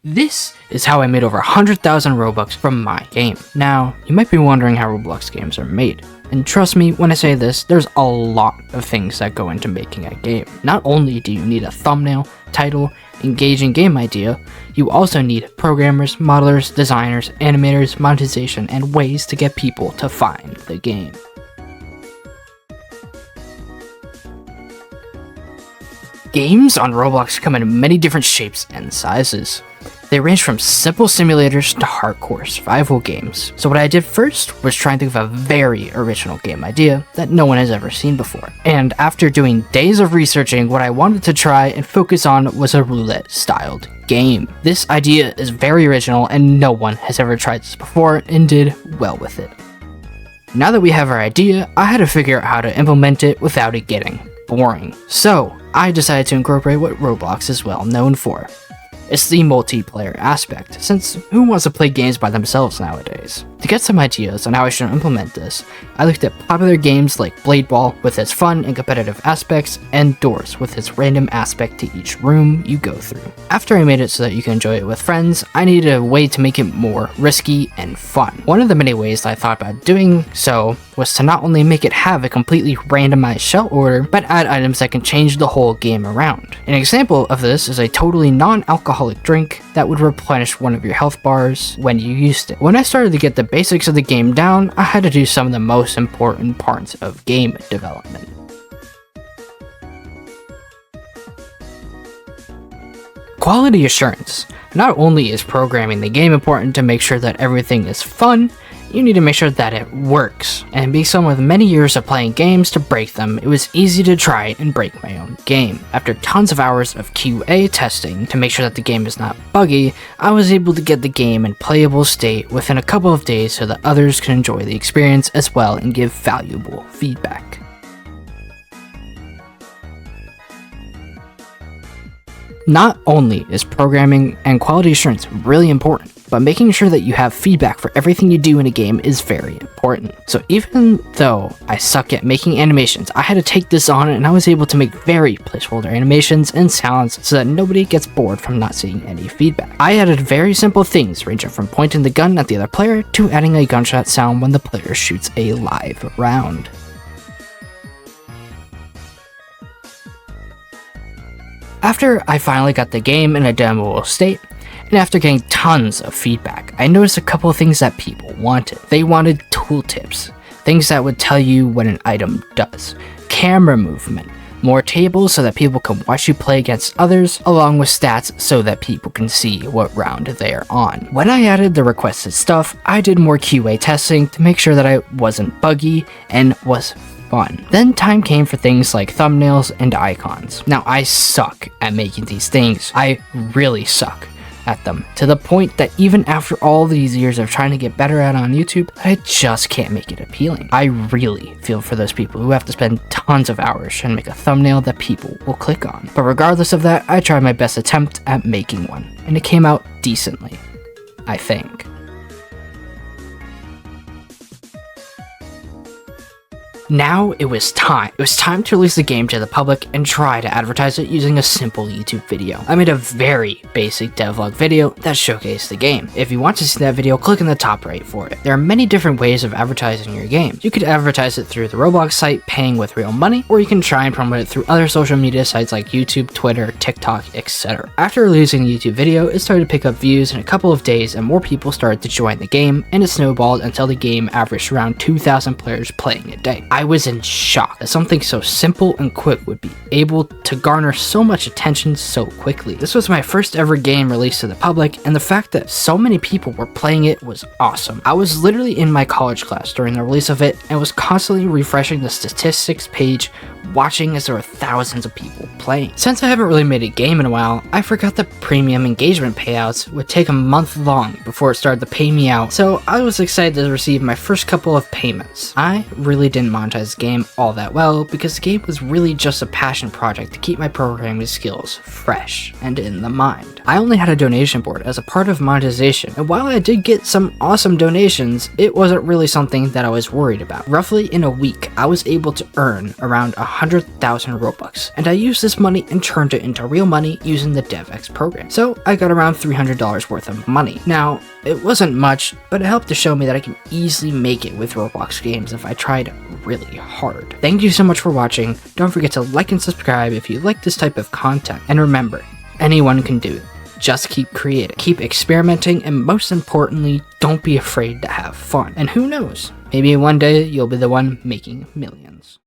This is how I made over 100,000 Robux from my game. Now, you might be wondering how Roblox games are made. And trust me when I say this, there's a lot of things that go into making a game. Not only do you need a thumbnail, title, engaging game idea, you also need programmers, modelers, designers, animators, monetization, and ways to get people to find the game. Games on Roblox come in many different shapes and sizes. They range from simple simulators to hardcore survival games. So what I did first was try and think of a very original game idea that no one has ever seen before. And after doing days of researching, what I wanted to try and focus on was a roulette-styled game. This idea is very original and no one has ever tried this before and did well with it. Now that we have our idea, I had to figure out how to implement it without it getting boring. So I decided to incorporate what Roblox is well known for. It's the multiplayer aspect, since who wants to play games by themselves nowadays? To get some ideas on how I should implement this, I looked at popular games like Blade Ball with its fun and competitive aspects, and Doors with its random aspect to each room you go through. After I made it so that you can enjoy it with friends, I needed a way to make it more risky and fun. One of the many ways that I thought about doing so was to not only make it have a completely randomized shell order, but add items that can change the whole game around. An example of this is a totally non-alcoholic drink that would replenish one of your health bars when you used it. When I started to get the basics of the game down, I had to do some of the most important parts of game development. Quality assurance. Not only is programming the game important to make sure that everything is fun, you need to make sure that it works. And being someone with many years of playing games to break them, it was easy to try and break my own game. After tons of hours of QA testing to make sure that the game is not buggy, I was able to get the game in playable state within a couple of days so that others can enjoy the experience as well and give valuable feedback. Not only is programming and quality assurance really important, but making sure that you have feedback for everything you do in a game is very important. So even though I suck at making animations, I had to take this on and I was able to make very placeholder animations and sounds so that nobody gets bored from not seeing any feedback. I added very simple things ranging from pointing the gun at the other player to adding a gunshot sound when the player shoots a live round. After I finally got the game in a demoable state, and after getting tons of feedback, I noticed a couple of things that people wanted. They wanted tooltips, things that would tell you what an item does, camera movement, more tables so that people can watch you play against others, along with stats so that people can see what round they are on. When I added the requested stuff, I did more QA testing to make sure that I wasn't buggy and was fun. Then time came for things like thumbnails and icons. Now I suck at making these things. I really suck at them, to the point that even after all these years of trying to get better at it on YouTube, I just can't make it appealing. I really feel for those people who have to spend tons of hours trying to make a thumbnail that people will click on. But regardless of that, I tried my best attempt at making one, and it came out decently, I think. Now it was time. It was time to release the game to the public and try to advertise it using a simple YouTube video. I made a very basic devlog video that showcased the game. If you want to see that video, click in the top right for it. There are many different ways of advertising your game. You could advertise it through the Roblox site, paying with real money, or you can try and promote it through other social media sites like YouTube, Twitter, TikTok, etc. After releasing the YouTube video, it started to pick up views in a couple of days and more people started to join the game, and it snowballed until the game averaged around 2,000 players playing a day. I was in shock that something so simple and quick would be able to garner so much attention so quickly. This was my first ever game released to the public, and the fact that so many people were playing it was awesome. I was literally in my college class during the release of it and was constantly refreshing the statistics page, watching as there were thousands of people playing. Since I haven't really made a game in a while, I forgot that premium engagement payouts would take a month long before it started to pay me out, so I was excited to receive my first couple of payments. I really didn't mind monetize the game all that well because the game was really just a passion project to keep my programming skills fresh and in the mind. I only had a donation board as a part of monetization, and while I did get some awesome donations, it wasn't really something that I was worried about. Roughly in a week, I was able to earn around 100,000 Robux, and I used this money and turned it into real money using the DevX program. So I got around $300 worth of money. Now, it wasn't much, but it helped to show me that I can easily make it with Roblox games if I tried really hard. Thank you so much for watching. Don't forget to like and subscribe if you like this type of content. And remember, anyone can do it. Just keep creating, keep experimenting, and most importantly, don't be afraid to have fun. And who knows, maybe one day you'll be the one making millions.